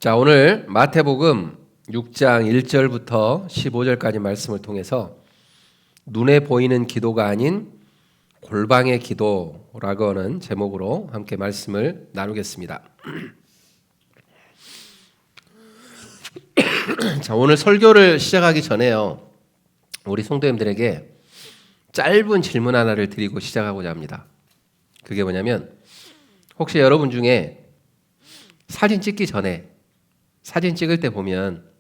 자, 오늘 마태복음 6장 1절부터 15절까지 말씀을 통해서 눈에 보이는 기도가 아닌 골방의 기도라고 하는 제목으로 함께 말씀을 나누겠습니다. 자, 오늘 설교를 시작하기 전에요, 우리 성도님들에게 짧은 질문 하나를 드리고 시작하고자 합니다. 그게 뭐냐면, 혹시 여러분 중에 사진 찍기 전에 사진 찍을 때 보면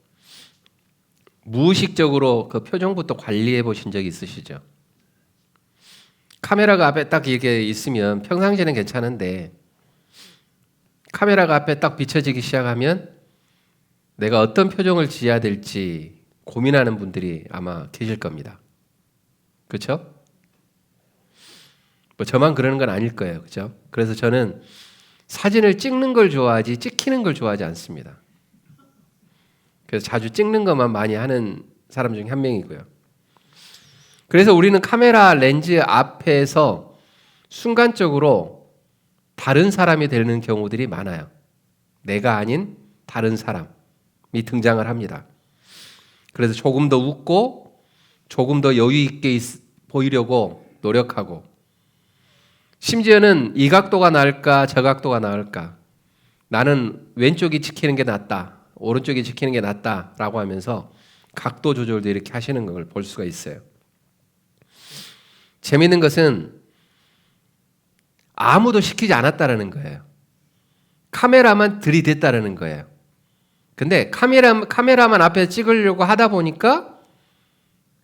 무의식적으로 그 표정부터 관리해 보신 적 있으시죠? 카메라가 앞에 딱 이렇게 있으면 평상시에는 괜찮은데 카메라가 앞에 딱 비춰지기 시작하면 내가 어떤 표정을 지어야 될지 고민하는 분들이 아마 계실 겁니다. 그렇죠? 뭐 저만 그러는 건 아닐 거예요. 그렇죠? 그래서 저는 사진을 찍는 걸 좋아하지 찍히는 걸 좋아하지 않습니다. 그래서 자주 찍는 것만 많이 하는 사람 중에 한 명이고요. 그래서 우리는 카메라 렌즈 앞에서 순간적으로 다른 사람이 되는 경우들이 많아요. 내가 아닌 다른 사람이 등장을 합니다. 그래서 조금 더 웃고 조금 더 여유 있게 보이려고 노력하고, 심지어는 이 각도가 나을까 저 각도가 나을까, 나는 왼쪽이 찍히는 게 낫다, 오른쪽이 지키는 게 낫다라고 하면서 각도 조절도 이렇게 하시는 걸 볼 수가 있어요. 재미있는 것은 아무도 시키지 않았다라는 거예요. 카메라만 들이댔다라는 거예요. 근데 카메라만 앞에 찍으려고 하다 보니까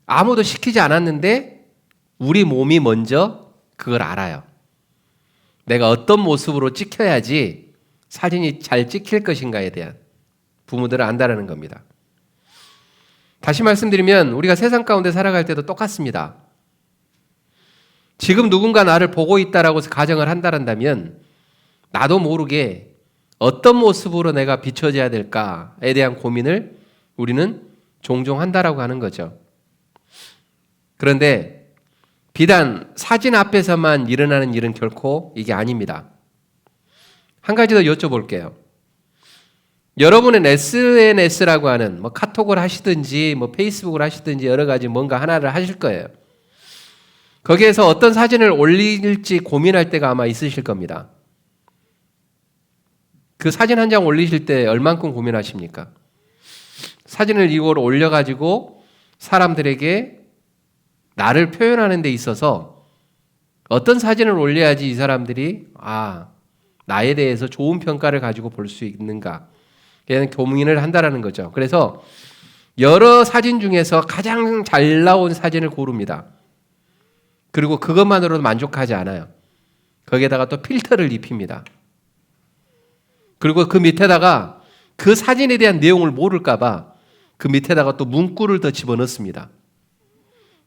아무도 시키지 않았는데 우리 몸이 먼저 그걸 알아요. 내가 어떤 모습으로 찍혀야지 사진이 잘 찍힐 것인가에 대한 부모들은 안다라는 겁니다. 다시 말씀드리면 우리가 세상 가운데 살아갈 때도 똑같습니다. 지금 누군가 나를 보고 있다라고 가정을 한다면 나도 모르게 어떤 모습으로 내가 비춰져야 될까에 대한 고민을 우리는 종종 한다라고 하는 거죠. 그런데 비단 사진 앞에서만 일어나는 일은 결코 이게 아닙니다. 한 가지 더 여쭤볼게요. 여러분은 SNS라고 하는 카톡을 하시든지 페이스북을 하시든지 여러 가지 뭔가 하나를 하실 거예요. 거기에서 어떤 사진을 올릴지 고민할 때가 아마 있으실 겁니다. 그 사진 한 장 올리실 때 얼만큼 고민하십니까? 사진을 이걸 올려가지고 사람들에게 나를 표현하는 데 있어서 어떤 사진을 올려야지 이 사람들이 나에 대해서 좋은 평가를 가지고 볼 수 있는가, 얘는 고민을 한다라는 거죠. 그래서 여러 사진 중에서 가장 잘 나온 사진을 고릅니다. 그리고 그것만으로도 만족하지 않아요. 거기에다가 또 필터를 입힙니다. 그리고 그 밑에다가 그 사진에 대한 내용을 모를까 봐 그 밑에다가 또 문구를 더 집어넣습니다.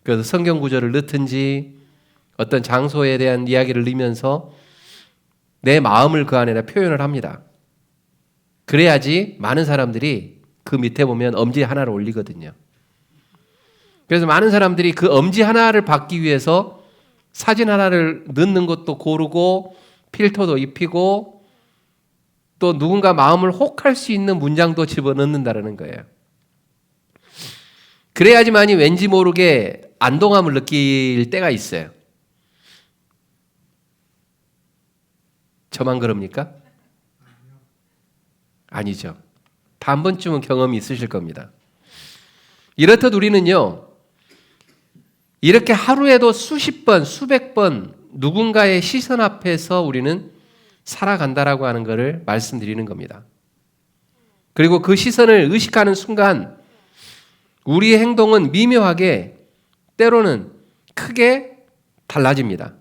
그래서 성경 구절을 넣든지 어떤 장소에 대한 이야기를 넣으면서 내 마음을 그 안에다 표현을 합니다. 그래야지 많은 사람들이 그 밑에 보면 엄지 하나를 올리거든요. 그래서 많은 사람들이 그 엄지 하나를 받기 위해서 사진 하나를 넣는 것도 고르고 필터도 입히고 또 누군가 마음을 혹할 수 있는 문장도 집어넣는다는 거예요. 그래야지만이 왠지 모르게 안동함을 느낄 때가 있어요. 저만 그럽니까? 아니죠. 다 한 번쯤은 경험이 있으실 겁니다. 이렇듯 우리는요, 이렇게 하루에도 수십 번, 수백 번 누군가의 시선 앞에서 우리는 살아간다라고 하는 것을 말씀드리는 겁니다. 그리고 그 시선을 의식하는 순간 우리의 행동은 미묘하게, 때로는 크게 달라집니다.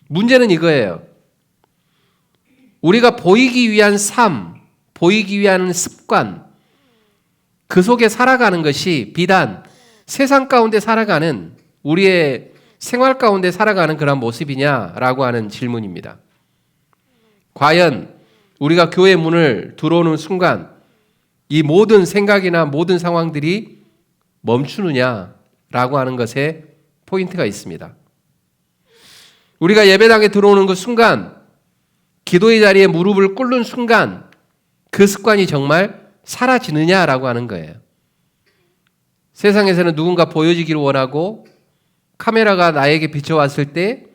문제는 이거예요. 우리가 보이기 위한 삶, 보이기 위한 습관, 그 속에 살아가는 것이 비단 세상 가운데 살아가는, 우리의 생활 가운데 살아가는 그런 모습이냐라고 하는 질문입니다. 과연 우리가 교회 문을 들어오는 순간 이 모든 생각이나 모든 상황들이 멈추느냐라고 하는 것에 포인트가 있습니다. 우리가 예배당에 들어오는 그 순간 기도의 자리에 무릎을 꿇는 순간 그 습관이 정말 사라지느냐라고 하는 거예요. 세상에서는 누군가 보여지기를 원하고 카메라가 나에게 비춰왔을 때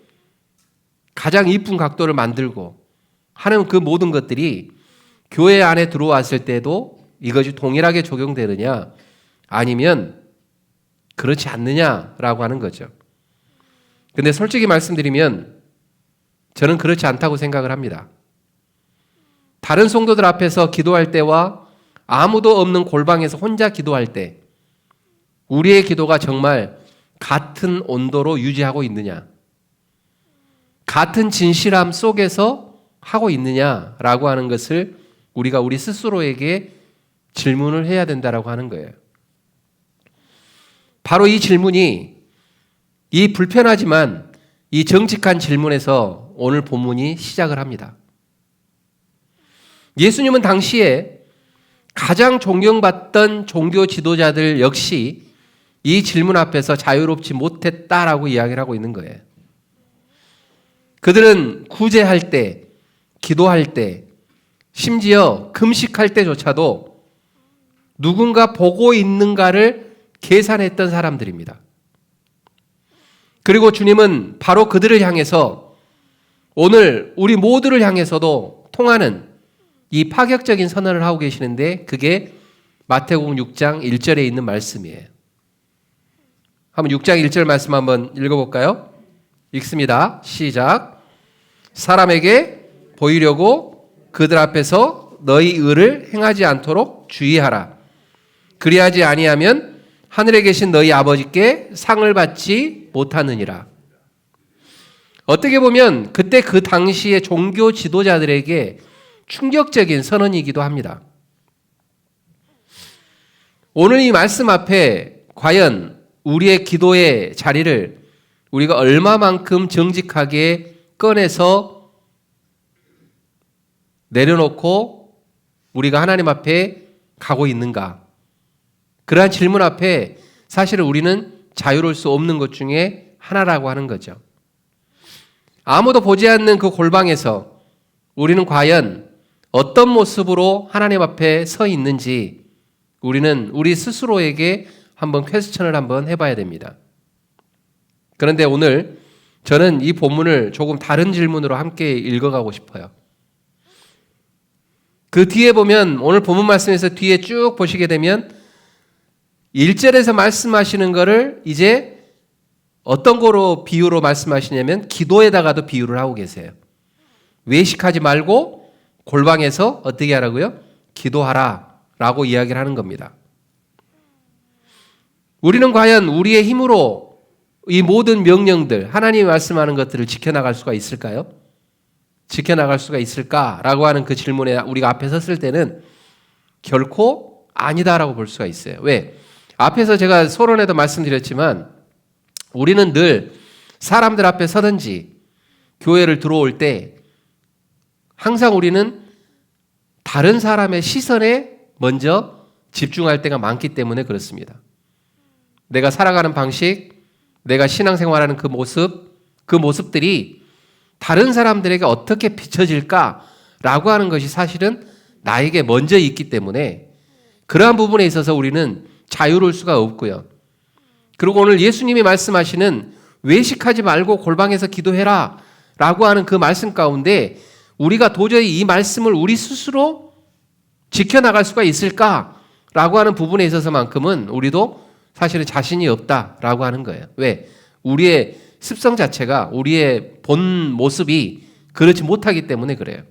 가장 이쁜 각도를 만들고 하는 그 모든 것들이 교회 안에 들어왔을 때도 이것이 동일하게 적용되느냐 아니면 그렇지 않느냐라고 하는 거죠. 근데 솔직히 말씀드리면 저는 그렇지 않다고 생각을 합니다. 다른 성도들 앞에서 기도할 때와 아무도 없는 골방에서 혼자 기도할 때 우리의 기도가 정말 같은 온도로 유지하고 있느냐, 같은 진실함 속에서 하고 있느냐라고 하는 것을 우리가 우리 스스로에게 질문을 해야 된다라고 하는 거예요. 바로 이 질문이 이 불편하지만 이 정직한 질문에서 오늘 본문이 시작을 합니다. 예수님은 당시에 가장 존경받던 종교 지도자들 역시 이 질문 앞에서 자유롭지 못했다라고 이야기를 하고 있는 거예요. 그들은 구제할 때, 기도할 때, 심지어 금식할 때조차도 누군가 보고 있는가를 계산했던 사람들입니다. 그리고 주님은 바로 그들을 향해서 오늘 우리 모두를 향해서도 통하는 이 파격적인 선언을 하고 계시는데 그게 마태복음 6장 1절에 있는 말씀이에요. 한번 6장 1절 말씀 한번 읽어볼까요? 읽습니다. 시작. 사람에게 보이려고 그들 앞에서 너희 의를 행하지 않도록 주의하라. 그리하지 아니하면 하늘에 계신 너희 아버지께 상을 받지 못하느니라. 어떻게 보면 그때 그 당시의 종교 지도자들에게 충격적인 선언이기도 합니다. 오늘 이 말씀 앞에 과연 우리의 기도의 자리를 우리가 얼마만큼 정직하게 꺼내서 내려놓고 우리가 하나님 앞에 가고 있는가? 그러한 질문 앞에 사실은 우리는 자유로울 수 없는 것 중에 하나라고 하는 거죠. 아무도 보지 않는 그 골방에서 우리는 과연 어떤 모습으로 하나님 앞에 서 있는지 우리는 우리 스스로에게 한번 퀘스천을 한번 해봐야 됩니다. 그런데 오늘 저는 이 본문을 조금 다른 질문으로 함께 읽어가고 싶어요. 그 뒤에 보면 오늘 본문 말씀에서 뒤에 쭉 보시게 되면 1절에서 말씀하시는 거를 이제 어떤 거로 비유로 말씀하시냐면 기도에다가도 비유를 하고 계세요. 외식하지 말고 골방에서 어떻게 하라고요? 기도하라 라고 이야기를 하는 겁니다. 우리는 과연 우리의 힘으로 이 모든 명령들, 하나님이 말씀하는 것들을 지켜나갈 수가 있을까요? 지켜나갈 수가 있을까라고 하는 그 질문에 우리가 앞에 섰을 때는 결코 아니다라고 볼 수가 있어요. 왜? 앞에서 제가 서론에도 말씀드렸지만 우리는 늘 사람들 앞에 서든지 교회를 들어올 때 항상 우리는 다른 사람의 시선에 먼저 집중할 때가 많기 때문에 그렇습니다. 내가 살아가는 방식, 내가 신앙생활하는 그 모습들이 다른 사람들에게 어떻게 비춰질까라고 하는 것이 사실은 나에게 먼저 있기 때문에 그러한 부분에 있어서 우리는 자유로울 수가 없고요. 그리고 오늘 예수님이 말씀하시는 외식하지 말고 골방에서 기도해라 라고 하는 그 말씀 가운데 우리가 도저히 이 말씀을 우리 스스로 지켜나갈 수가 있을까라고 하는 부분에 있어서만큼은 우리도 사실은 자신이 없다라고 하는 거예요. 왜? 우리의 습성 자체가 우리의 본 모습이 그렇지 못하기 때문에 그래요.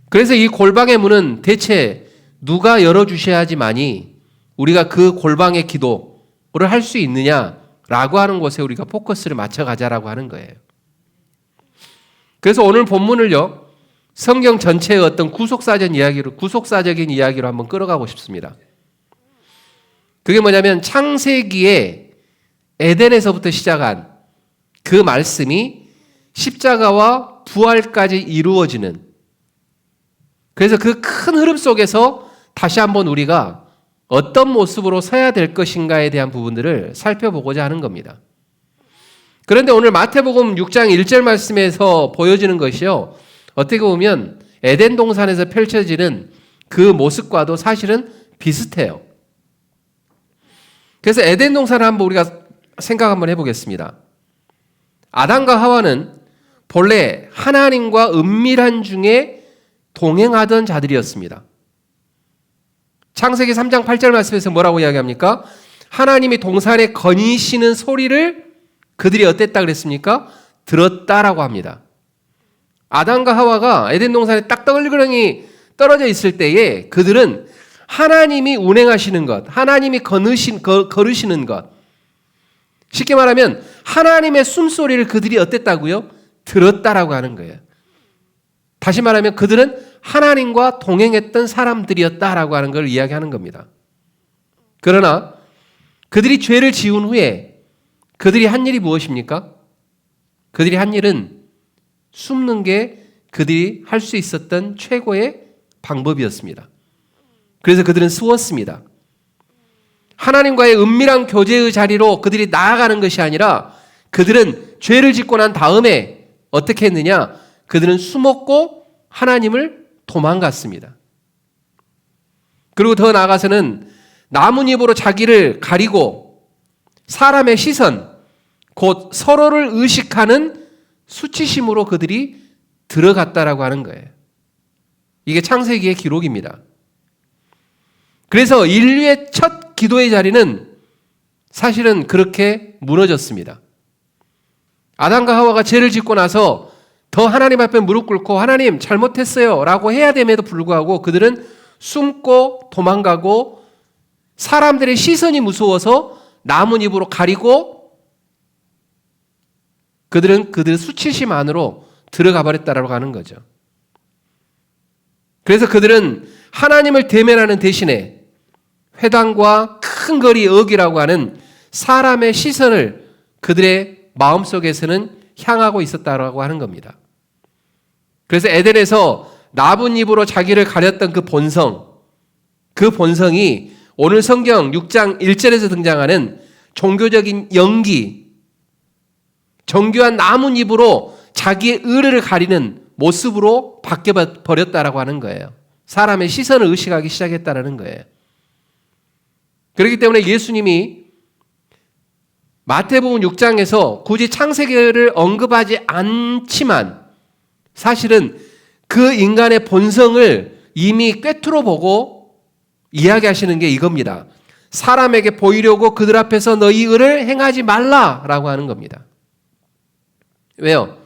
그래서 이 골방의 문은 대체 누가 열어주셔야지만이 우리가 그 골방의 기도를 할 수 있느냐라고 하는 곳에 우리가 포커스를 맞춰가자라고 하는 거예요. 그래서 오늘 본문을요, 성경 전체의 어떤 구속사적인 이야기로 한번 끌어가고 싶습니다. 그게 뭐냐면 창세기에 에덴에서부터 시작한 그 말씀이 십자가와 부활까지 이루어지는, 그래서 그 큰 흐름 속에서 다시 한번 우리가 어떤 모습으로 서야 될 것인가에 대한 부분들을 살펴보고자 하는 겁니다. 그런데 오늘 마태복음 6장 1절 말씀에서 보여지는 것이요, 어떻게 보면 에덴 동산에서 펼쳐지는 그 모습과도 사실은 비슷해요. 그래서 에덴 동산을 한번 우리가 생각 한번 해보겠습니다. 아담과 하와는 본래 하나님과 은밀한 중에 동행하던 자들이었습니다. 창세기 3장 8절 말씀에서 뭐라고 이야기합니까? 하나님이 동산에 거니시는 소리를 그들이 어땠다 그랬습니까? 들었다라고 합니다. 아담과 하와가 에덴 동산에 딱 떨그러니 떨어져 있을 때에 그들은 하나님이 운행하시는 것, 하나님이 거르시는 것, 쉽게 말하면 하나님의 숨소리를 그들이 어땠다고요? 들었다라고 하는 거예요. 다시 말하면 그들은 하나님과 동행했던 사람들이었다라고 하는 걸 이야기하는 겁니다. 그러나 그들이 죄를 지은 후에 그들이 한 일이 무엇입니까? 그들이 한 일은 숨는 게 그들이 할 수 있었던 최고의 방법이었습니다. 그래서 그들은 숨었습니다. 하나님과의 은밀한 교제의 자리로 그들이 나아가는 것이 아니라 그들은 죄를 짓고 난 다음에 어떻게 했느냐? 그들은 숨었고 하나님을 도망갔습니다. 그리고 더 나아가서는 나뭇잎으로 자기를 가리고 사람의 시선, 곧 서로를 의식하는 수치심으로 그들이 들어갔다라고 하는 거예요. 이게 창세기의 기록입니다. 그래서 인류의 첫 기도의 자리는 사실은 그렇게 무너졌습니다. 아담과 하와가 죄를 짓고 나서 더 하나님 앞에 무릎 꿇고 하나님 잘못했어요 라고 해야 됨에도 불구하고 그들은 숨고 도망가고 사람들의 시선이 무서워서 나뭇잎으로 가리고 그들은 그들 수치심 안으로 들어가 버렸다라고 하는 거죠. 그래서 그들은 하나님을 대면하는 대신에 회당과 큰 거리 어기라고 하는 사람의 시선을 그들의 마음속에서는 향하고 있었다라고 하는 겁니다. 그래서 에덴에서 나뭇잎으로 자기를 가렸던 그 본성이 오늘 성경 6장 1절에서 등장하는 종교적인 연기, 정교한 나뭇잎으로 자기의 의를 가리는 모습으로 바뀌어버렸다라고 하는 거예요. 사람의 시선을 의식하기 시작했다는 거예요. 그렇기 때문에 예수님이 마태복음 6장에서 굳이 창세기를 언급하지 않지만 사실은 그 인간의 본성을 이미 꿰뚫어 보고 이야기하시는 게 이겁니다. 사람에게 보이려고 그들 앞에서 너희 의를 행하지 말라라고 하는 겁니다. 왜요?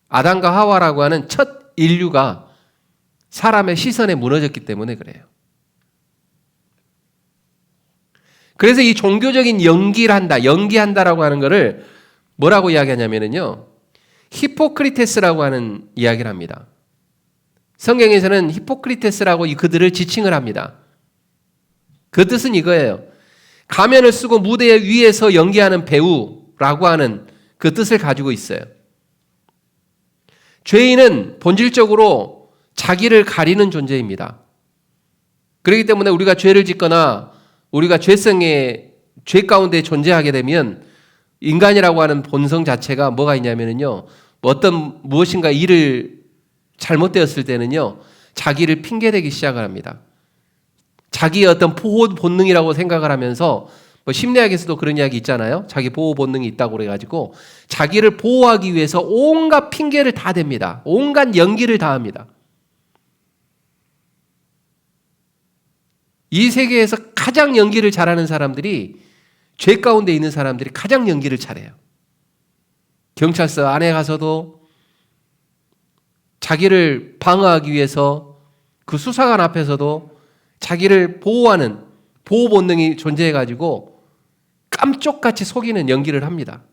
아담과 하와라고 하는 첫 인류가 사람의 시선에 무너졌기 때문에 그래요. 그래서 이 종교적인 연기한다라고 하는 것을 뭐라고 이야기하냐면요. 히포크리테스라고 하는 이야기를 합니다. 성경에서는 히포크리테스라고 그들을 지칭을 합니다. 그 뜻은 이거예요. 가면을 쓰고 무대 위에서 연기하는 배우라고 하는 그 뜻을 가지고 있어요. 죄인은 본질적으로 자기를 가리는 존재입니다. 그렇기 때문에 우리가 죄를 짓거나 우리가 죄 가운데 존재하게 되면 인간이라고 하는 본성 자체가 뭐가 있냐면요. 무엇인가 일을 잘못되었을 때는요. 자기를 핑계대기 시작을 합니다. 자기의 어떤 보호 본능이라고 생각을 하면서 심리학에서도 그런 이야기 있잖아요. 자기 보호 본능이 있다고 그래가지고 자기를 보호하기 위해서 온갖 핑계를 다 댑니다. 온갖 연기를 다 합니다. 이 세계에서 가장 연기를 잘하는 사람들이 죄 가운데 있는 사람들이 가장 연기를 잘해요. 경찰서 안에 가서도 자기를 방어하기 위해서 그 수사관 앞에서도 자기를 보호하는 보호 본능이 존재해가지고 깜쪽같이 속이는 연기를 합니다.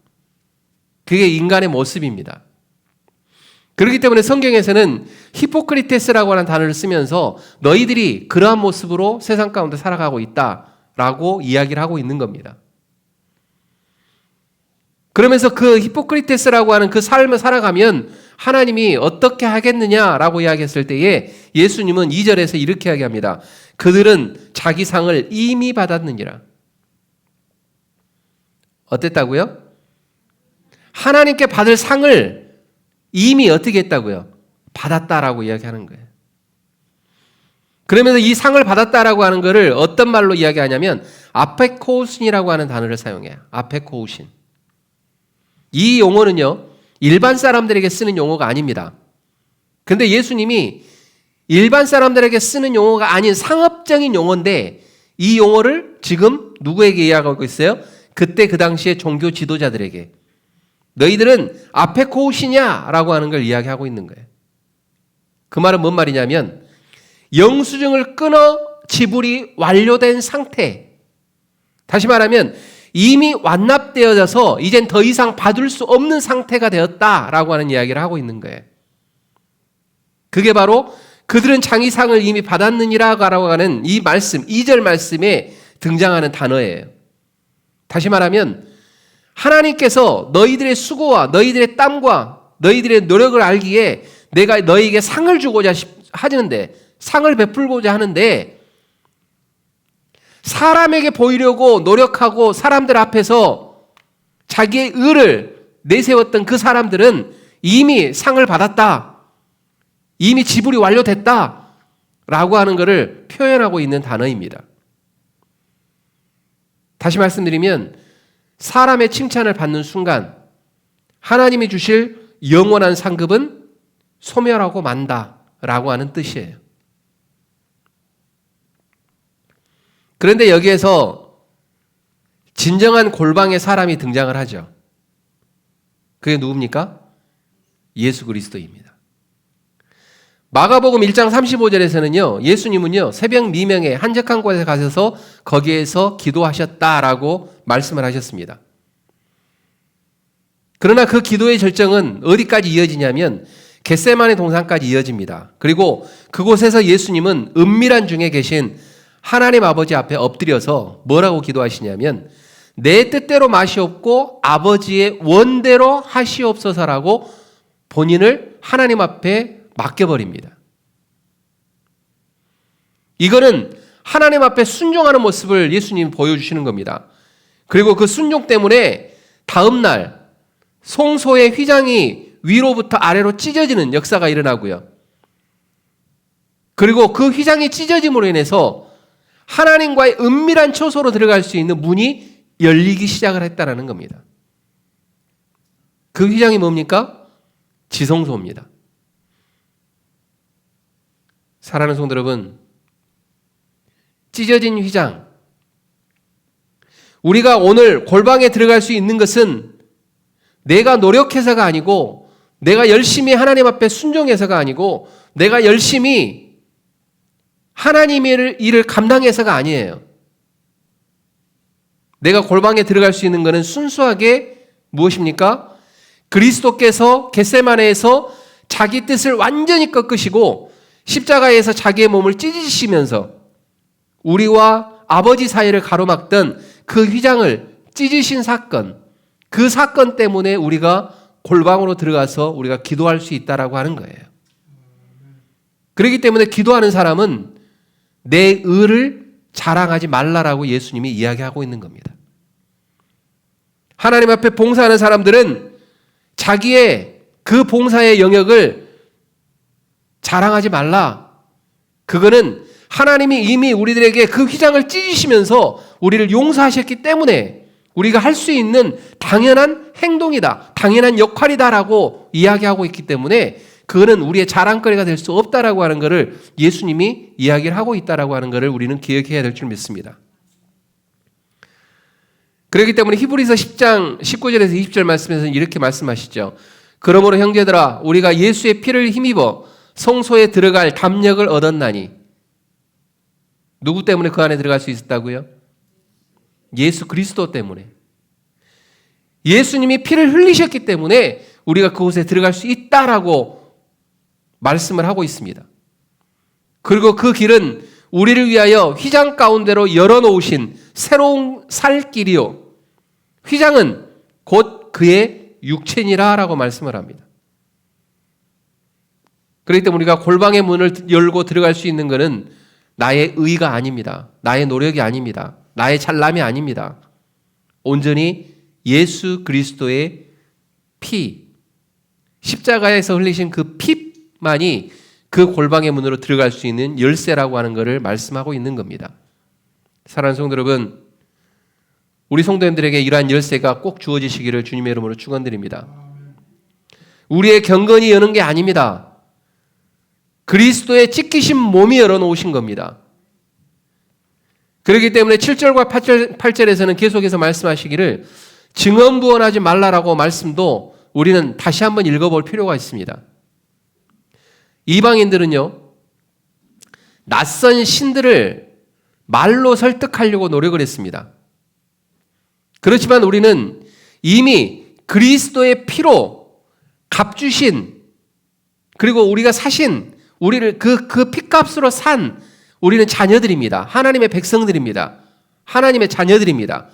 그게 인간의 모습입니다. 그렇기 때문에 성경에서는 히포크리테스라고 하는 단어를 쓰면서 너희들이 그러한 모습으로 세상 가운데 살아가고 있다라고 이야기를 하고 있는 겁니다. 그러면서 그 히포크리테스라고 하는 그 삶을 살아가면 하나님이 어떻게 하겠느냐라고 이야기했을 때에 예수님은 2절에서 이렇게 이야기합니다. 그들은 자기 상을 이미 받았느니라. 어땠다고요? 하나님께 받을 상을 이미 어떻게 했다고요? 받았다라고 이야기하는 거예요. 그러면서 이 상을 받았다라고 하는 것을 어떤 말로 이야기하냐면 아페코우신이라고 하는 단어를 사용해요. 아페코우신. 이 용어는요, 일반 사람들에게 쓰는 용어가 아닙니다. 근데 예수님이 일반 사람들에게 쓰는 용어가 아닌 상업적인 용어인데 이 용어를 지금 누구에게 이야기하고 있어요? 그때 그 당시에 종교 지도자들에게. 너희들은 아페코우시냐라고 하는 걸 이야기하고 있는 거예요. 그 말은 뭔 말이냐면 영수증을 끊어 지불이 완료된 상태. 다시 말하면 이미 완납되어져서 이젠 더 이상 받을 수 없는 상태가 되었다라고 하는 이야기를 하고 있는 거예요. 그게 바로 그들은 장의상을 이미 받았느니라고 하는 이 말씀, 2절 말씀에 등장하는 단어예요. 다시 말하면 하나님께서 너희들의 수고와 너희들의 땀과 너희들의 노력을 알기에 내가 너희에게 상을 주고자 하는데, 상을 베풀고자 하는데 사람에게 보이려고 노력하고 사람들 앞에서 자기의 의를 내세웠던 그 사람들은 이미 상을 받았다. 이미 지불이 완료됐다. 라고 하는 것을 표현하고 있는 단어입니다. 다시 말씀드리면 사람의 칭찬을 받는 순간 하나님이 주실 영원한 상급은 소멸하고 만다라고 하는 뜻이에요. 그런데 여기에서 진정한 골방의 사람이 등장을 하죠. 그게 누굽니까? 예수 그리스도입니다. 마가복음 1장 35절에서는요. 예수님은요. 새벽 미명에 한적한 곳에 가셔서 거기에서 기도하셨다라고 말씀을 하셨습니다. 그러나 그 기도의 절정은 어디까지 이어지냐면 겟세마네 동산까지 이어집니다. 그리고 그곳에서 예수님은 은밀한 중에 계신 하나님 아버지 앞에 엎드려서 뭐라고 기도하시냐면 내 뜻대로 마시옵고 아버지의 원대로 하시옵소서라고 본인을 하나님 앞에 맡겨버립니다. 이거는 하나님 앞에 순종하는 모습을 예수님이 보여주시는 겁니다. 그리고 그 순종 때문에 다음날 송소의 휘장이 위로부터 아래로 찢어지는 역사가 일어나고요. 그리고 그 휘장이 찢어짐으로 인해서 하나님과의 은밀한 처소로 들어갈 수 있는 문이 열리기 시작을 했다는 겁니다. 그 휘장이 뭡니까? 지성소입니다. 사랑하는 성도 여러분, 찢어진 휘장. 우리가 오늘 골방에 들어갈 수 있는 것은 내가 노력해서가 아니고 내가 열심히 하나님 앞에 순종해서가 아니고 내가 열심히 하나님의 일을 감당해서가 아니에요. 내가 골방에 들어갈 수 있는 것은 순수하게 무엇입니까? 그리스도께서 겟세마네에서 자기 뜻을 완전히 꺾으시고 십자가에서 자기의 몸을 찢으시면서 우리와 아버지 사이를 가로막던 그 휘장을 찢으신 사건, 그 사건 때문에 우리가 골방으로 들어가서 우리가 기도할 수 있다라고 하는 거예요. 그렇기 때문에 기도하는 사람은 내 의를 자랑하지 말라라고 예수님이 이야기하고 있는 겁니다. 하나님 앞에 봉사하는 사람들은 자기의 그 봉사의 영역을 자랑하지 말라. 그거는 하나님이 이미 우리들에게 그 휘장을 찢으시면서 우리를 용서하셨기 때문에 우리가 할 수 있는 당연한 행동이다. 당연한 역할이다라고 이야기하고 있기 때문에 그거는 우리의 자랑거리가 될 수 없다라고 하는 것을 예수님이 이야기를 하고 있다라고 하는 것을 우리는 기억해야 될 줄 믿습니다. 그렇기 때문에 히브리서 10장 19절에서 20절 말씀에서는 이렇게 말씀하시죠. 그러므로 형제들아 우리가 예수의 피를 힘입어 성소에 들어갈 담력을 얻었나니. 누구 때문에 그 안에 들어갈 수 있었다고요? 예수 그리스도 때문에. 예수님이 피를 흘리셨기 때문에 우리가 그곳에 들어갈 수 있다라고 말씀을 하고 있습니다. 그리고 그 길은 우리를 위하여 휘장 가운데로 열어놓으신 새로운 살 길이요. 휘장은 곧 그의 육체니라라고 말씀을 합니다. 그렇기 때문에 우리가 골방의 문을 열고 들어갈 수 있는 것은 나의 의가 아닙니다. 나의 노력이 아닙니다. 나의 잘남이 아닙니다. 온전히 예수 그리스도의 피, 십자가에서 흘리신 그 피만이 그 골방의 문으로 들어갈 수 있는 열쇠라고 하는 것을 말씀하고 있는 겁니다. 사랑하는 성도 여러분, 우리 성도님들에게 이러한 열쇠가 꼭 주어지시기를 주님의 이름으로 축원드립니다. 우리의 경건이 여는 게 아닙니다. 그리스도의 찢기신 몸이 열어놓으신 겁니다. 그렇기 때문에 7절과 8절에서는 계속해서 말씀하시기를 증언부언하지 말라라고 말씀도 우리는 다시 한번 읽어볼 필요가 있습니다. 이방인들은요, 낯선 신들을 말로 설득하려고 노력을 했습니다. 그렇지만 우리는 이미 그리스도의 피로 값주신, 그리고 우리가 사신, 우리를 그 피값으로 산 우리는 자녀들입니다. 하나님의 백성들입니다. 하나님의 자녀들입니다.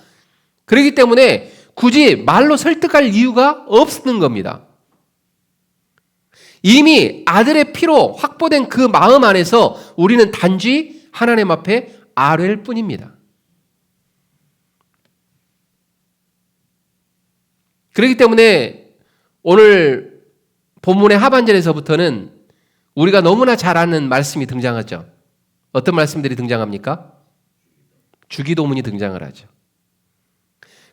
그렇기 때문에 굳이 말로 설득할 이유가 없는 겁니다. 이미 아들의 피로 확보된 그 마음 안에서 우리는 단지 하나님 앞에 아뢰일 뿐입니다. 그렇기 때문에 오늘 본문의 하반절에서부터는 우리가 너무나 잘 아는 말씀이 등장하죠. 어떤 말씀들이 등장합니까? 주기도문이 등장을 하죠.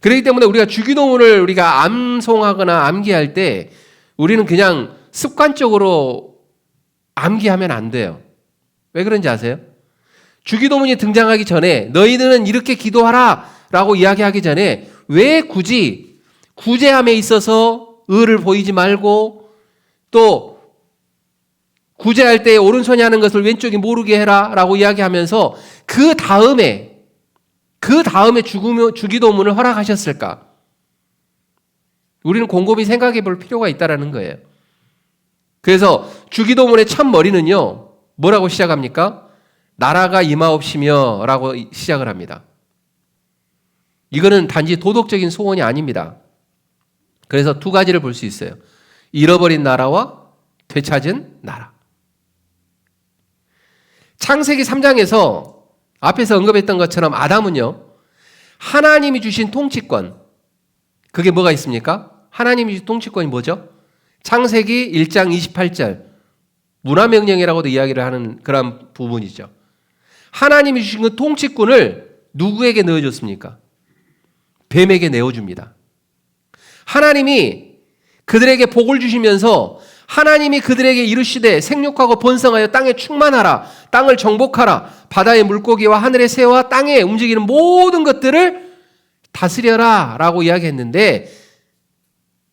그렇기 때문에 우리가 주기도문을 우리가 암송하거나 암기할 때 우리는 그냥 습관적으로 암기하면 안 돼요. 왜 그런지 아세요? 주기도문이 등장하기 전에 너희들은 이렇게 기도하라 라고 이야기하기 전에 왜 굳이 구제함에 있어서 의를 보이지 말고 또 구제할 때 오른손이 하는 것을 왼쪽이 모르게 해라 라고 이야기하면서 그 다음에 주기도문을 허락하셨을까? 우리는 곰곰이 생각해 볼 필요가 있다는 거예요. 그래서 주기도문의 첫 머리는요, 뭐라고 시작합니까? 나라가 임하옵시며 라고 시작을 합니다. 이거는 단지 도덕적인 소원이 아닙니다. 그래서 두 가지를 볼 수 있어요. 잃어버린 나라와 되찾은 나라. 창세기 3장에서 앞에서 언급했던 것처럼 아담은요, 하나님이 주신 통치권, 그게 뭐가 있습니까? 하나님이 주신 통치권이 뭐죠? 창세기 1장 28절, 문화명령이라고도 이야기를 하는 그런 부분이죠. 하나님이 주신 그 통치권을 누구에게 넣어줬습니까? 뱀에게 내어줍니다. 하나님이 그들에게 복을 주시면서 하나님이 그들에게 이르시되 생육하고 번성하여 땅에 충만하라, 땅을 정복하라, 바다의 물고기와 하늘의 새와 땅에 움직이는 모든 것들을 다스려라 라고 이야기했는데,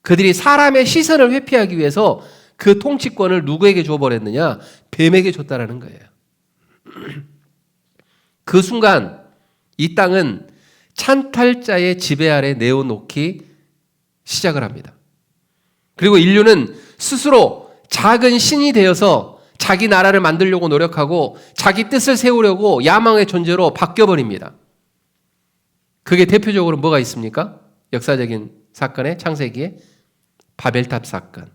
그들이 사람의 시선을 회피하기 위해서 그 통치권을 누구에게 줘버렸느냐? 뱀에게 줬다라는 거예요. 그 순간 이 땅은 찬탈자의 지배 아래 내어놓기 시작을 합니다. 그리고 인류는 스스로 작은 신이 되어서 자기 나라를 만들려고 노력하고 자기 뜻을 세우려고 야망의 존재로 바뀌어버립니다. 그게 대표적으로 뭐가 있습니까? 역사적인 사건의 창세기에 바벨탑 사건.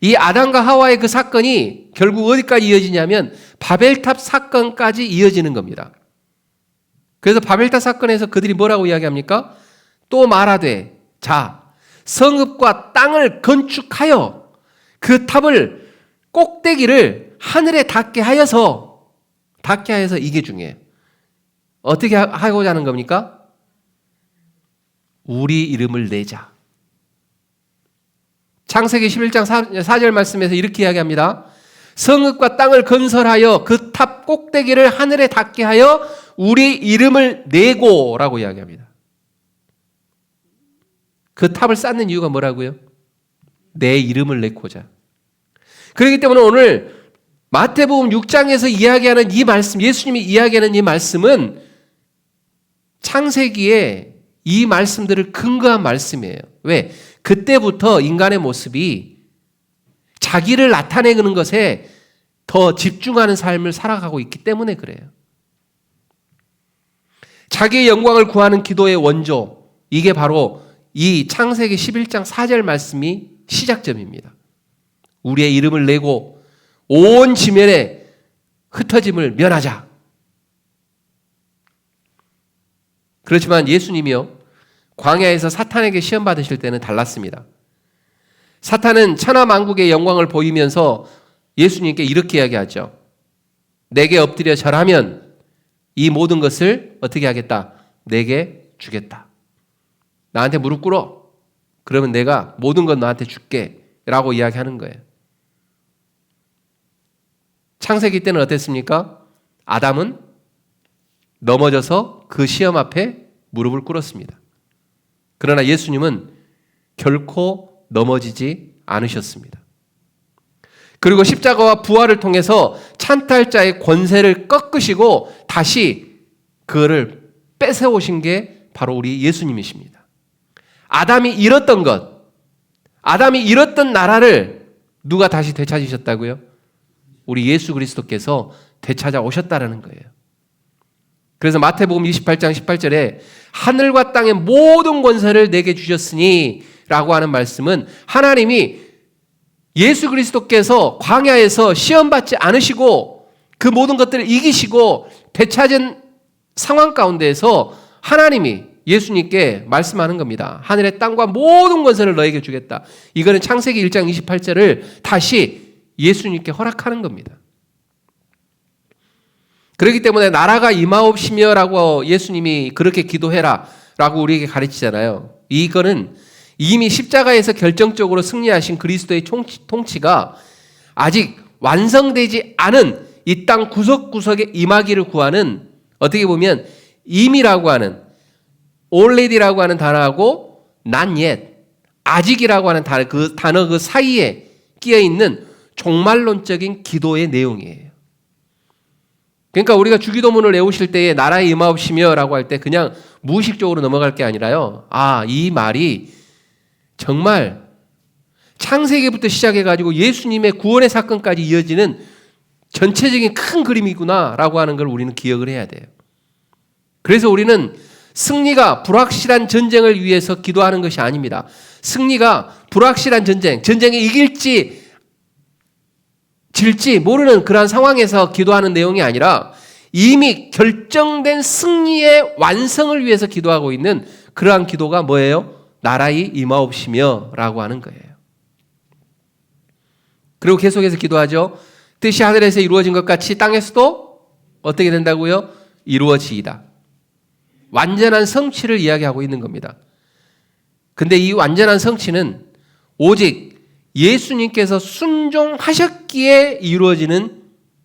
이 아담과 하와의 그 사건이 결국 어디까지 이어지냐면 바벨탑 사건까지 이어지는 겁니다. 그래서 바벨탑 사건에서 그들이 뭐라고 이야기합니까? 또 말하되 자, 성읍과 땅을 건축하여 그 탑을 꼭대기를 하늘에 닿게 하여서 이게 중요해요. 어떻게 하고자 하는 겁니까? 우리 이름을 내자. 창세기 11장 4절 말씀에서 이렇게 이야기합니다. 성읍과 땅을 건설하여 그 탑 꼭대기를 하늘에 닿게 하여 우리 이름을 내고 라고 이야기합니다. 그 탑을 쌓는 이유가 뭐라고요? 내 이름을 내고자. 그렇기 때문에 오늘 마태복음 6장에서 이야기하는 이 말씀, 예수님이 이야기하는 이 말씀은 창세기에 이 말씀들을 근거한 말씀이에요. 왜? 그때부터 인간의 모습이 자기를 나타내는 것에 더 집중하는 삶을 살아가고 있기 때문에 그래요. 자기의 영광을 구하는 기도의 원조, 이게 바로 이 창세기 11장 4절 말씀이 시작점입니다. 우리의 이름을 내고 온 지면에 흩어짐을 면하자. 그렇지만 예수님이요, 광야에서 사탄에게 시험 받으실 때는 달랐습니다. 사탄은 천하만국의 영광을 보이면서 예수님께 이렇게 이야기하죠. 내게 엎드려 절하면 이 모든 것을 어떻게 하겠다? 내게 주겠다. 나한테 무릎 꿇어. 그러면 내가 모든 건 너한테 줄게. 라고 이야기하는 거예요. 창세기 때는 어땠습니까? 아담은 넘어져서 그 시험 앞에 무릎을 꿇었습니다. 그러나 예수님은 결코 넘어지지 않으셨습니다. 그리고 십자가와 부활을 통해서 찬탈자의 권세를 꺾으시고 다시 그거를 뺏어오신 게 바로 우리 예수님이십니다. 아담이 잃었던 것, 아담이 잃었던 나라를 누가 다시 되찾으셨다고요? 우리 예수 그리스도께서 되찾아 오셨다라는 거예요. 그래서 마태복음 28장 18절에 하늘과 땅의 모든 권세를 내게 주셨으니 라고 하는 말씀은 하나님이 예수 그리스도께서 광야에서 시험받지 않으시고 그 모든 것들을 이기시고 되찾은 상황 가운데에서 하나님이 예수님께 말씀하는 겁니다. 하늘의 땅과 모든 권세를 너에게 주겠다. 이거는 창세기 1장 28절을 다시 예수님께 허락하는 겁니다. 그렇기 때문에 나라가 임하옵시며라고 예수님이 그렇게 기도해라 라고 우리에게 가르치잖아요. 이거는 이미 십자가에서 결정적으로 승리하신 그리스도의 통치가 아직 완성되지 않은 이 땅 구석구석에 임하기를 구하는, 어떻게 보면 임이라고 하는, already라고 하는 단어하고 not yet, 아직이라고 하는 단어 그 사이에 끼어있는 종말론적인 기도의 내용이에요. 그러니까 우리가 주기도문을 외우실 때에 나라에 임하옵시며 라고 할 때 그냥 무의식적으로 넘어갈 게 아니라요. 아, 이 말이 정말 창세기부터 시작해가지고 예수님의 구원의 사건까지 이어지는 전체적인 큰 그림이구나 라고 하는 걸 우리는 기억을 해야 돼요. 그래서 우리는 승리가 불확실한 전쟁을 위해서 기도하는 것이 아닙니다. 승리가 불확실한 전쟁에 이길지 질지 모르는 그러한 상황에서 기도하는 내용이 아니라 이미 결정된 승리의 완성을 위해서 기도하고 있는 그러한 기도가 뭐예요? 나라의 임하옵시며 라고 하는 거예요. 그리고 계속해서 기도하죠. 뜻이 하늘에서 이루어진 것 같이 땅에서도 어떻게 된다고요? 이루어지이다. 완전한 성취를 이야기하고 있는 겁니다. 근데 이 완전한 성취는 오직 예수님께서 순종하셨기에 이루어지는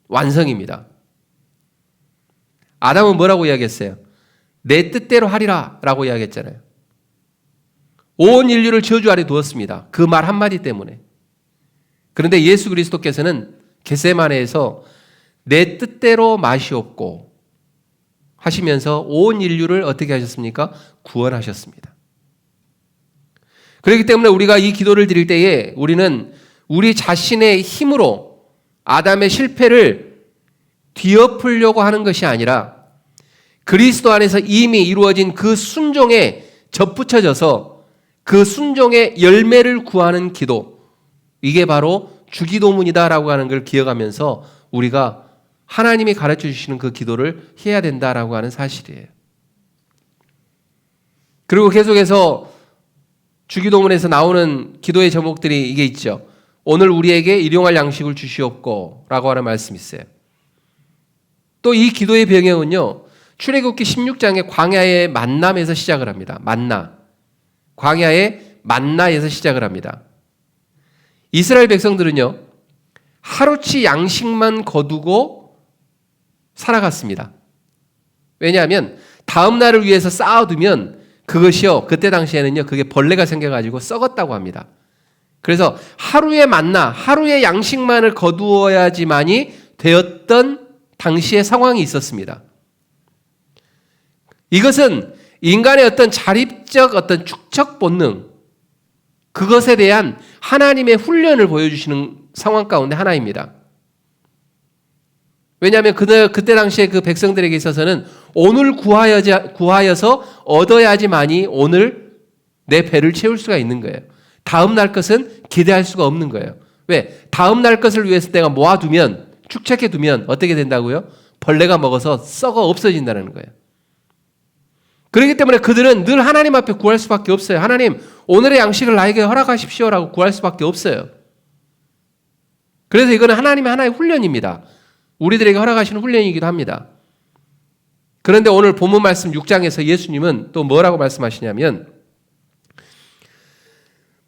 완성입니다. 아담은 뭐라고 이야기했어요? 내 뜻대로 하리라 라고 이야기했잖아요. 온 인류를 저주 아래 두었습니다. 그 말 한마디 때문에. 그런데 예수 그리스도께서는 겟세마네에서 내 뜻대로 마시옵고 하시면서 온 인류를 어떻게 하셨습니까? 구원하셨습니다. 그렇기 때문에 우리가 이 기도를 드릴 때에 우리는 우리 자신의 힘으로 아담의 실패를 뒤엎으려고 하는 것이 아니라 그리스도 안에서 이미 이루어진 그 순종에 접붙여져서 그 순종의 열매를 구하는 기도, 이게 바로 주기도문이다라고 하는 걸 기억하면서 우리가 하나님이 가르쳐 주시는 그 기도를 해야 된다라고 하는 사실이에요. 그리고 계속해서 주기도문에서 나오는 기도의 제목들이 이게 있죠. 오늘 우리에게 일용할 양식을 주시옵고 라고 하는 말씀이 있어요. 또 이 기도의 배경은요, 출애굽기 16장의 광야의 만남에서 시작을 합니다. 만나. 광야의 만나에서 시작을 합니다. 이스라엘 백성들은요, 하루치 양식만 거두고 살아갔습니다. 왜냐하면 다음 날을 위해서 쌓아두면 그것이요, 그때 당시에는요, 그게 벌레가 생겨가지고 썩었다고 합니다. 그래서 하루의 만나, 하루의 양식만을 거두어야지만이 되었던 당시의 상황이 있었습니다. 이것은 인간의 어떤 자립적 어떤 축적 본능, 그것에 대한 하나님의 훈련을 보여주시는 상황 가운데 하나입니다. 왜냐하면 그때 당시에 그 백성들에게 있어서는 오늘 구하여서 얻어야지만이 오늘 내 배를 채울 수가 있는 거예요. 다음 날 것은 기대할 수가 없는 거예요. 왜? 다음 날 것을 위해서 내가 모아두면, 축적해두면 어떻게 된다고요? 벌레가 먹어서 썩어 없어진다는 거예요. 그렇기 때문에 그들은 늘 하나님 앞에 구할 수밖에 없어요. 하나님, 오늘의 양식을 나에게 허락하십시오라고 구할 수밖에 없어요. 그래서 이거는 하나님의 하나의 훈련입니다. 우리들에게 허락하시는 훈련이기도 합니다. 그런데 오늘 본문 말씀 6장에서 예수님은 또 뭐라고 말씀하시냐면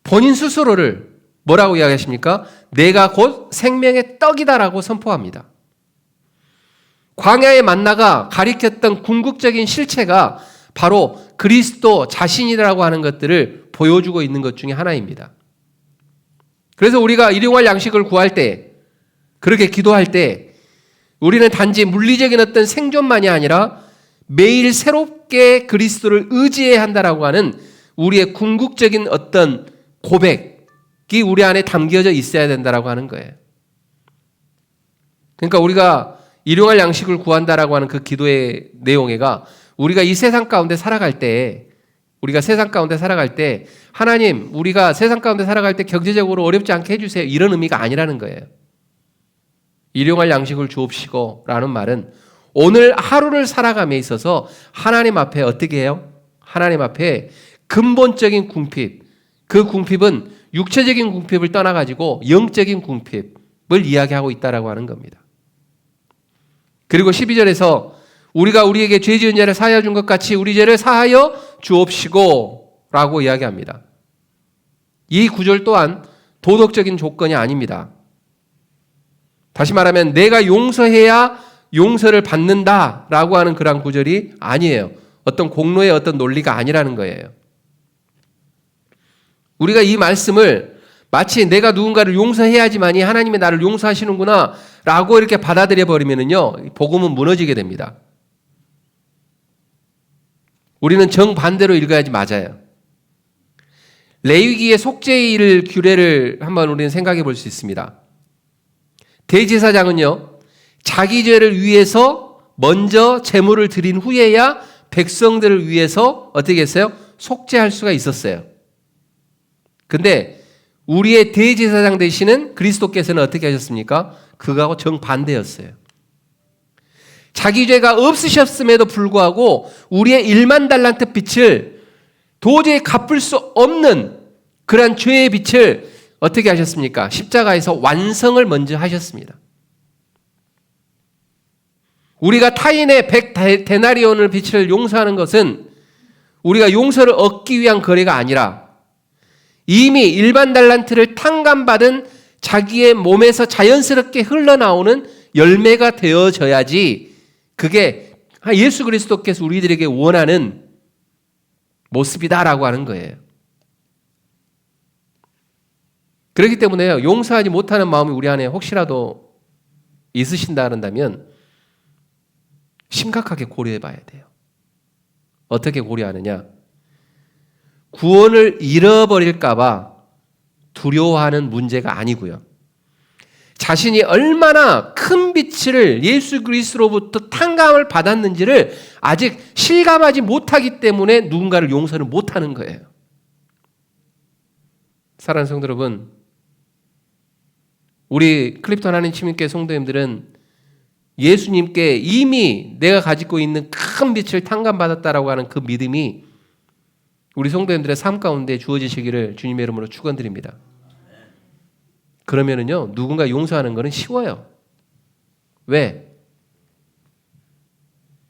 본인 스스로를 뭐라고 이야기하십니까? 내가 곧 생명의 떡이다라고 선포합니다. 광야의 만나가 가리켰던 궁극적인 실체가 바로 그리스도 자신이라고 하는 것들을 보여주고 있는 것 중에 하나입니다. 그래서 우리가 일용할 양식을 구할 때, 그렇게 기도할 때 우리는 단지 물리적인 어떤 생존만이 아니라 매일 새롭게 그리스도를 의지해야 한다라고 하는 우리의 궁극적인 어떤 고백이 우리 안에 담겨져 있어야 된다라고 하는 거예요. 그러니까 우리가 일용할 양식을 구한다라고 하는 그 기도의 내용에가 우리가 이 세상 가운데 살아갈 때, 하나님, 우리가 세상 가운데 살아갈 때 경제적으로 어렵지 않게 해주세요, 이런 의미가 아니라는 거예요. 일용할 양식을 주옵시고 라는 말은 오늘 하루를 살아감에 있어서 하나님 앞에 어떻게 해요? 하나님 앞에 근본적인 궁핍, 그 궁핍은 육체적인 궁핍을 떠나가지고 영적인 궁핍을 이야기하고 있다라고 하는 겁니다. 그리고 12절에서 우리가 우리에게 죄 지은 자를 사하여 준 것 같이 우리 죄를 사하여 주옵시고 라고 이야기합니다. 이 구절 또한 도덕적인 조건이 아닙니다. 다시 말하면 내가 용서해야 용서를 받는다라고 하는 그런 구절이 아니에요. 어떤 공로의 어떤 논리가 아니라는 거예요. 우리가 이 말씀을 마치 내가 누군가를 용서해야지만이 하나님이 나를 용서하시는구나 라고 이렇게 받아들여 버리면요, 복음은 무너지게 됩니다. 우리는 정반대로 읽어야지 맞아요. 레위기의 속죄일 규례를 한번 우리는 생각해 볼 수 있습니다. 대제사장은요, 자기 죄를 위해서 먼저 제물을 드린 후에야 백성들을 위해서 어떻게 했어요? 속죄할 수가 있었어요. 근데 우리의 대제사장 되시는 그리스도께서는 어떻게 하셨습니까? 그거하고 정반대였어요. 자기 죄가 없으셨음에도 불구하고 우리의 1만 달란트 빚을 도저히 갚을 수 없는 그러한 죄의 빚을 어떻게 하셨습니까? 십자가에서 완성을 먼저 하셨습니다. 우리가 타인의 100데나리온을 빚을 용서하는 것은 우리가 용서를 얻기 위한 거래가 아니라 이미 일반 달란트를 탕감받은 자기의 몸에서 자연스럽게 흘러나오는 열매가 되어져야지 그게 예수 그리스도께서 우리들에게 원하는 모습이다라고 하는 거예요. 그렇기 때문에 용서하지 못하는 마음이 우리 안에 혹시라도 있으신다 한다면 심각하게 고려해 봐야 돼요. 어떻게 고려하느냐? 구원을 잃어버릴까 봐 두려워하는 문제가 아니고요. 자신이 얼마나 큰 빛을 예수 그리스도로부터 탕감을 받았는지를 아직 실감하지 못하기 때문에 누군가를 용서를 못하는 거예요. 사랑하는 성도 여러분, 우리 클립턴 하나님 침례교회 성도님들은 예수님께 이미 내가 가지고 있는 큰 빛을 탕감받았다라고 하는 그 믿음이 우리 성도님들의 삶 가운데 주어지시기를 주님의 이름으로 축원드립니다. 그러면은요, 누군가 용서하는 것은 쉬워요. 왜?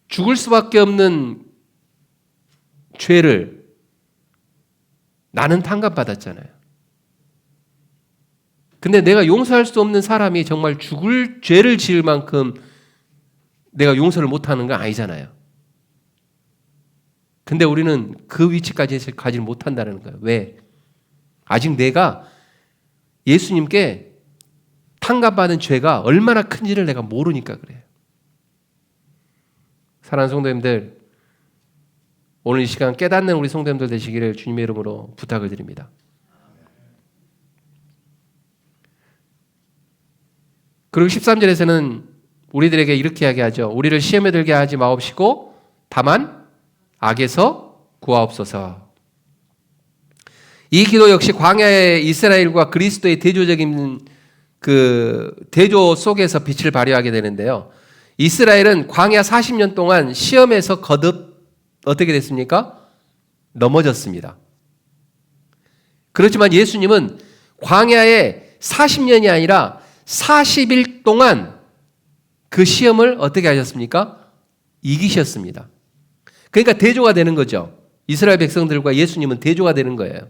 죽을 수밖에 없는 죄를 나는 탕감받았잖아요. 근데 내가 용서할 수 없는 사람이 정말 죽을 죄를 지을 만큼 내가 용서를 못하는 건 아니잖아요. 근데 우리는 그 위치까지 가지 못한다는 거예요. 왜? 아직 내가 예수님께 탕감받은 죄가 얼마나 큰지를 내가 모르니까 그래요. 사랑하는 성도님들, 오늘 이 시간 깨닫는 우리 성도님들 되시기를 주님의 이름으로 부탁을 드립니다. 그리고 13절에서는 우리들에게 이렇게 이야기하죠. 우리를 시험에 들게 하지 마옵시고 다만 악에서 구하옵소서. 이 기도 역시 광야의 이스라엘과 그리스도의 대조적인 그 대조 속에서 빛을 발휘하게 되는데요. 이스라엘은 광야 40년 동안 시험에서 거듭 어떻게 됐습니까? 넘어졌습니다. 그렇지만 예수님은 광야에 40년이 아니라 40일 동안 그 시험을 어떻게 하셨습니까? 이기셨습니다. 그러니까 대조가 되는 거죠. 이스라엘 백성들과 예수님은 대조가 되는 거예요.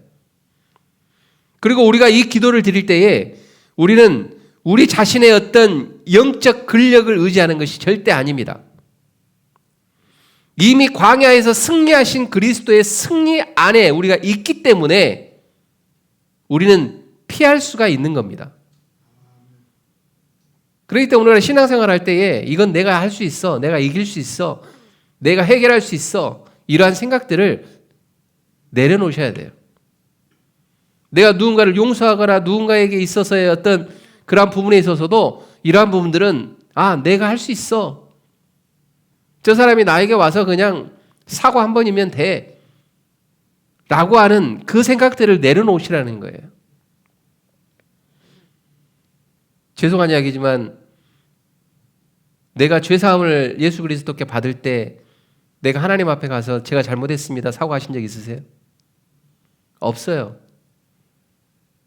그리고 우리가 이 기도를 드릴 때에 우리는 우리 자신의 어떤 영적 근력을 의지하는 것이 절대 아닙니다. 이미 광야에서 승리하신 그리스도의 승리 안에 우리가 있기 때문에 우리는 피할 수가 있는 겁니다. 그렇기 때문에 우리가 신앙생활 할 때에 이건 내가 할 수 있어, 내가 이길 수 있어, 내가 해결할 수 있어, 이러한 생각들을 내려놓으셔야 돼요. 내가 누군가를 용서하거나 누군가에게 있어서의 어떤 그러한 부분에 있어서도 이러한 부분들은 내가 할 수 있어. 저 사람이 나에게 와서 그냥 사과 한 번이면 돼. 라고 하는 그 생각들을 내려놓으시라는 거예요. 죄송한 이야기지만 내가 죄사함을 예수 그리스도께 받을 때 내가 하나님 앞에 가서 제가 잘못했습니다. 사과하신 적 있으세요? 없어요.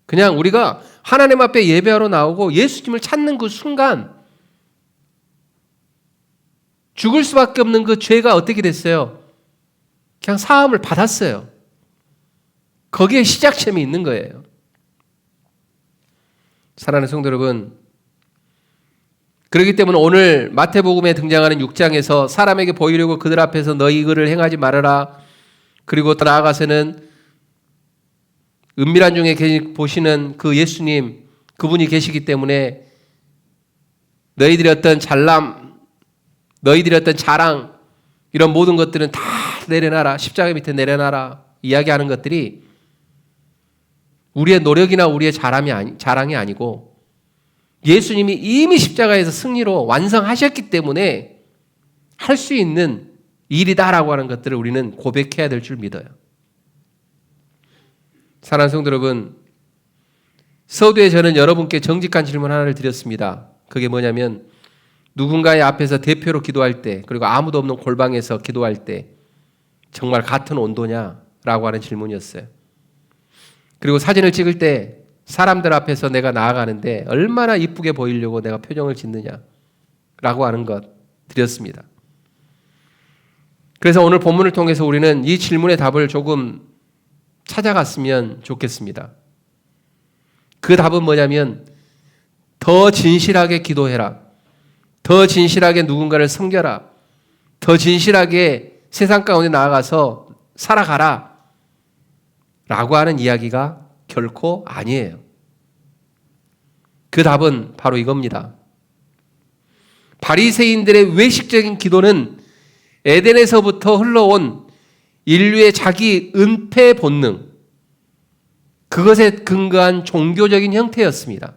그냥 우리가 하나님 앞에 예배하러 나오고 예수님을 찾는 그 순간 죽을 수밖에 없는 그 죄가 어떻게 됐어요? 그냥 사함을 받았어요. 거기에 시작점이 있는 거예요. 사랑하는 성도 여러분, 그렇기 때문에 오늘 마태복음에 등장하는 6장에서 사람에게 보이려고 그들 앞에서 너희 이거를 행하지 말아라. 그리고 더 나아가서는 은밀한 중에 보시는 그 예수님, 그분이 계시기 때문에 너희들의 어떤 잘남, 너희들의 어떤 자랑, 이런 모든 것들은 다 내려놔라. 십자가 밑에 내려놔라. 이야기하는 것들이 우리의 노력이나 우리의 자랑이 아니고 예수님이 이미 십자가에서 승리로 완성하셨기 때문에 할 수 있는 일이다라고 하는 것들을 우리는 고백해야 될 줄 믿어요. 사랑하는 성도 여러분, 서두에 저는 여러분께 정직한 질문 하나를 드렸습니다. 그게 뭐냐면 누군가의 앞에서 대표로 기도할 때, 그리고 아무도 없는 골방에서 기도할 때 정말 같은 온도냐라고 하는 질문이었어요. 그리고 사진을 찍을 때 사람들 앞에서 내가 나아가는데 얼마나 이쁘게 보이려고 내가 표정을 짓느냐라고 하는 것 드렸습니다. 그래서 오늘 본문을 통해서 우리는 이 질문의 답을 조금 찾아갔으면 좋겠습니다. 그 답은 뭐냐면 더 진실하게 기도해라. 더 진실하게 누군가를 섬겨라. 더 진실하게 세상 가운데 나아가서 살아가라. 라고 하는 이야기가 결코 아니에요. 그 답은 바로 이겁니다. 바리새인들의 외식적인 기도는 에덴에서부터 흘러온 인류의 자기 은폐 본능, 그것에 근거한 종교적인 형태였습니다.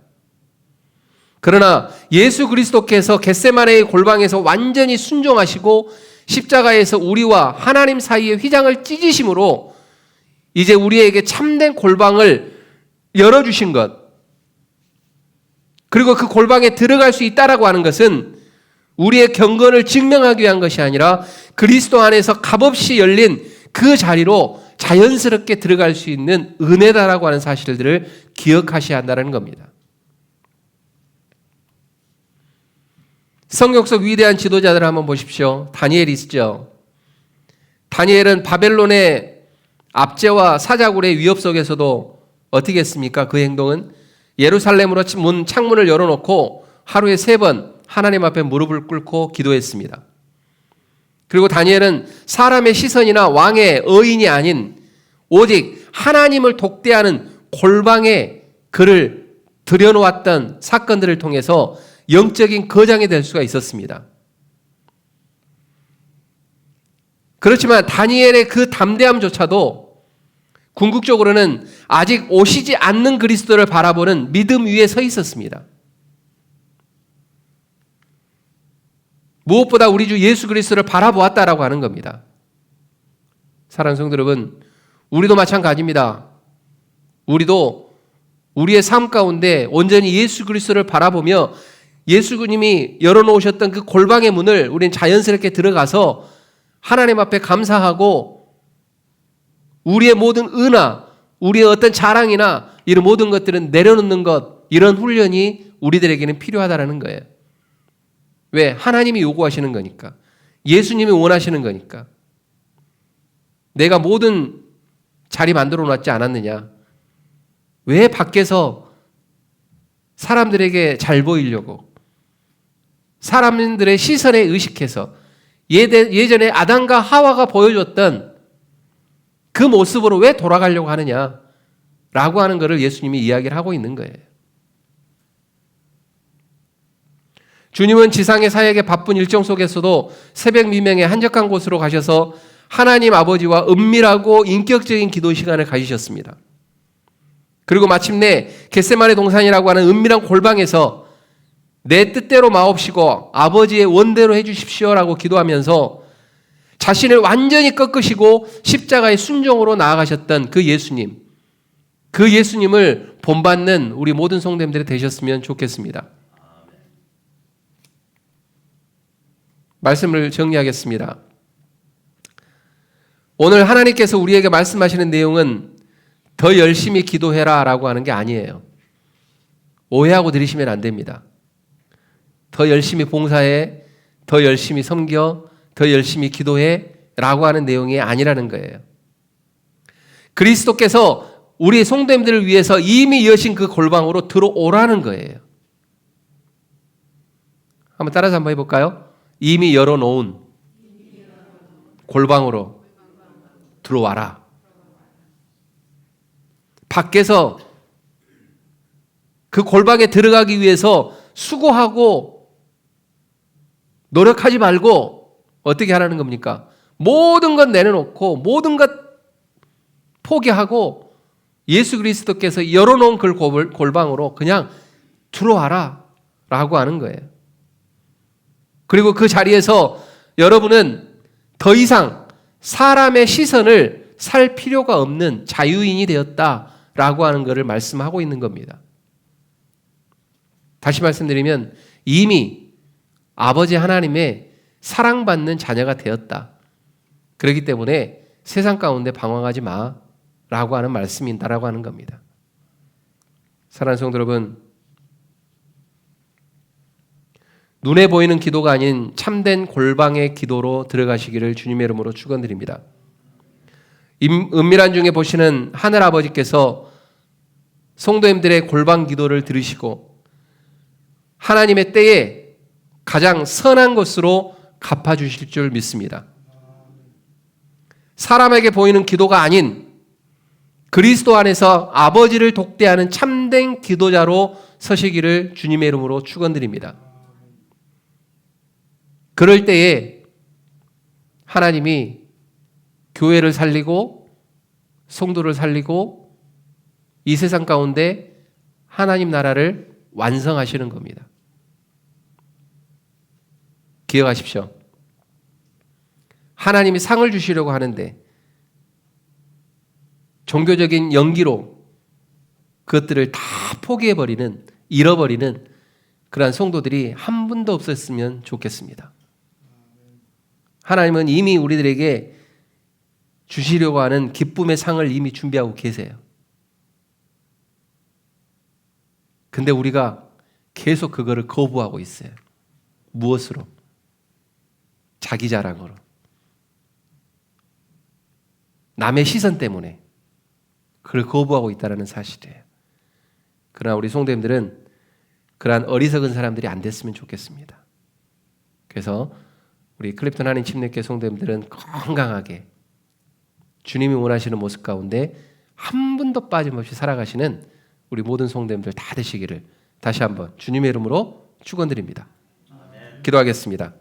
그러나 예수 그리스도께서 겟세마네의 골방에서 완전히 순종하시고 십자가에서 우리와 하나님 사이의 휘장을 찢으심으로 이제 우리에게 참된 골방을 열어주신 것, 그리고 그 골방에 들어갈 수 있다라고 하는 것은 우리의 경건을 증명하기 위한 것이 아니라 그리스도 안에서 값없이 열린 그 자리로 자연스럽게 들어갈 수 있는 은혜다라고 하는 사실들을 기억하셔야 한다는 겁니다. 성경 속 위대한 지도자들을 한번 보십시오. 다니엘이 있죠. 다니엘은 바벨론의 압제와 사자굴의 위협 속에서도 어떻게 했습니까? 그 행동은 예루살렘으로 창문을 열어놓고 하루에 3번 하나님 앞에 무릎을 꿇고 기도했습니다. 그리고 다니엘은 사람의 시선이나 왕의 의인이 아닌 오직 하나님을 독대하는 골방에 그를 들여놓았던 사건들을 통해서 영적인 거장이 될 수가 있었습니다. 그렇지만 다니엘의 그 담대함조차도 궁극적으로는 아직 오시지 않는 그리스도를 바라보는 믿음 위에 서 있었습니다. 무엇보다 우리 주 예수 그리스도를 바라보았다라고 하는 겁니다. 사랑하는 성도 여러분, 우리도 마찬가지입니다. 우리도 우리의 삶 가운데 온전히 예수 그리스도를 바라보며 예수님이 열어놓으셨던 그 골방의 문을 우리는 자연스럽게 들어가서 하나님 앞에 감사하고 우리의 모든 은하, 우리의 어떤 자랑이나 이런 모든 것들은 내려놓는 것, 이런 훈련이 우리들에게는 필요하다는 거예요. 왜? 하나님이 요구하시는 거니까. 예수님이 원하시는 거니까. 내가 모든 자리 만들어 놨지 않았느냐? 왜 밖에서 사람들에게 잘 보이려고, 사람들의 시선에 의식해서 예전에 아담과 하와가 보여줬던 그 모습으로 왜 돌아가려고 하느냐? 라고 하는 것을 예수님이 이야기를 하고 있는 거예요. 주님은 지상의 사역의 바쁜 일정 속에서도 새벽 미명에 한적한 곳으로 가셔서 하나님 아버지와 은밀하고 인격적인 기도 시간을 가지셨습니다. 그리고 마침내 겟세마네 동산이라고 하는 은밀한 골방에서 내 뜻대로 마옵시고 아버지의 원대로 해주십시오라고 기도하면서 자신을 완전히 꺾으시고 십자가의 순종으로 나아가셨던 그 예수님, 그 예수님을 본받는 우리 모든 성도님들이 되셨으면 좋겠습니다. 말씀을 정리하겠습니다. 오늘 하나님께서 우리에게 말씀하시는 내용은 더 열심히 기도해라 라고 하는 게 아니에요. 오해하고 들으시면 안 됩니다. 더 열심히 봉사해, 더 열심히 섬겨, 더 열심히 기도해 라고 하는 내용이 아니라는 거예요. 그리스도께서 우리 성도님들을 위해서 이미 여신 그 골방으로 들어오라는 거예요. 한번 따라서 한번 해볼까요? 이미 열어놓은 골방으로 들어와라. 밖에서 그 골방에 들어가기 위해서 수고하고 노력하지 말고 어떻게 하라는 겁니까? 모든 것 내려놓고 모든 것 포기하고 예수 그리스도께서 열어놓은 그 골방으로 그냥 들어와라 라고 하는 거예요. 그리고 그 자리에서 여러분은 더 이상 사람의 시선을 살 필요가 없는 자유인이 되었다라고 하는 것을 말씀하고 있는 겁니다. 다시 말씀드리면 이미 아버지 하나님의 사랑받는 자녀가 되었다. 그렇기 때문에 세상 가운데 방황하지 마라고 하는 말씀이다라고 하는 겁니다. 사랑하는 성도 여러분, 눈에 보이는 기도가 아닌 참된 골방의 기도로 들어가시기를 주님의 이름으로 축원드립니다. 은밀한 중에 보시는 하늘아버지께서 성도님들의 골방 기도를 들으시고 하나님의 때에 가장 선한 것으로 갚아주실 줄 믿습니다. 사람에게 보이는 기도가 아닌 그리스도 안에서 아버지를 독대하는 참된 기도자로 서시기를 주님의 이름으로 축원드립니다. 그럴 때에 하나님이 교회를 살리고 성도를 살리고 이 세상 가운데 하나님 나라를 완성하시는 겁니다. 기억하십시오. 하나님이 상을 주시려고 하는데 종교적인 연기로 그것들을 다 포기해버리는, 잃어버리는 그러한 성도들이 한 분도 없었으면 좋겠습니다. 하나님은 이미 우리들에게 주시려고 하는 기쁨의 상을 이미 준비하고 계세요. 근데 우리가 계속 그거를 거부하고 있어요. 무엇으로? 자기 자랑으로. 남의 시선 때문에 그걸 거부하고 있다는 사실이에요. 그러나 우리 성도님들은 그러한 어리석은 사람들이 안 됐으면 좋겠습니다. 그래서 우리 클립턴 한인 침례교회 성도님들은 건강하게 주님이 원하시는 모습 가운데 한 분도 빠짐없이 살아가시는 우리 모든 성도님들 다 되시기를 다시 한번 주님의 이름으로 축원드립니다. 기도하겠습니다.